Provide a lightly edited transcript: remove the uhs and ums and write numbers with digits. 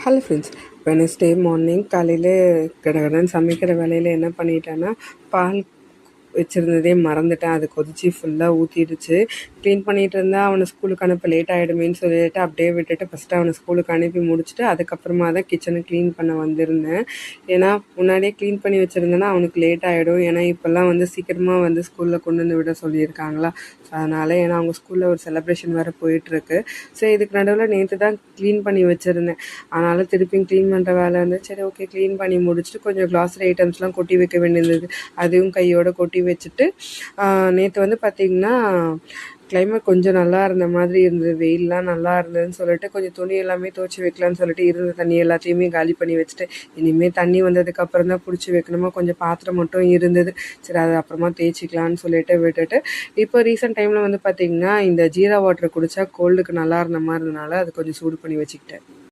Hello friends. Wednesday morning காலையில் கடகடன்னு சமைக்கிற வேலையில் என்ன பண்ணிட்டேன்னா, பால் வச்சுருந்ததே மறந்துட்டேன். அது கொதிச்சு ஃபுல்லாக ஊற்றிடுச்சு. க்ளீன் பண்ணிகிட்டு இருந்தால் அவனை ஸ்கூலுக்கு அனுப்ப லேட் ஆகிடுமேன்னு சொல்லிட்டு அப்படியே விட்டுட்டு ஃபஸ்ட்டு அவனை ஸ்கூலுக்கு அனுப்பி முடிச்சுட்டு அதுக்கப்புறமா தான் கிச்சனை க்ளீன் பண்ண வந்திருந்தேன். ஏன்னா முன்னாடியே க்ளீன் பண்ணி வச்சுருந்தேன்னா அவனுக்கு லேட் ஆகிடும். ஏன்னா இப்போல்லாம் சீக்கிரமாக ஸ்கூலில் கொண்டு வந்து விட சொல்லியிருக்காங்களா. ஸோ அதனால் ஏன்னா அவங்க ஸ்கூலில் ஒரு செலிப்ரேஷன் வேறு போயிட்டுருக்கு. ஸோ இதுக்கு நடுவில் நேற்று தான் க்ளீன் பண்ணி வச்சுருந்தேன். அதனால் திருப்பியும் க்ளீன் பண்ணுற வேலை இருந்தது. சரி, ஓகே, க்ளீன் பண்ணி முடிச்சுட்டு கொஞ்சம் க்ளாஸரி ஐட்டம்ஸ்லாம் கொட்டி வைக்க வேண்டியது, அதையும் கையோடு கொட்டி வச்சுட்டு நேற்று பார்த்திங்கன்னா கிளைமேட் கொஞ்சம் நல்லா இருந்த மாதிரி இருந்தது. வெயிலெலாம் நல்லா இருந்ததுன்னு சொல்லிட்டு கொஞ்சம் துணி எல்லாமே துவச்சி வைக்கலான்னு சொல்லிட்டு இருந்த தண்ணி எல்லாத்தையுமே காலி பண்ணி வச்சுட்டு இனிமேல் தண்ணி வந்ததுக்கப்புறம் தான் பிடிச்சி வைக்கணுமா. கொஞ்சம் பாத்திரம் மட்டும் இருந்தது. சரி, அது அப்புறமா தேய்ச்சிக்கலான்னு சொல்லிட்டு விட்டுட்டு இப்போ ரீசெண்ட் டைமில் பார்த்திங்கன்னா இந்த ஜீரா வாட்டர் குடித்தா கோல்டுக்கு நல்லா இருந்த மாதிரி இருந்தனால அது கொஞ்சம் சூடு பண்ணி வச்சுக்கிட்டேன்.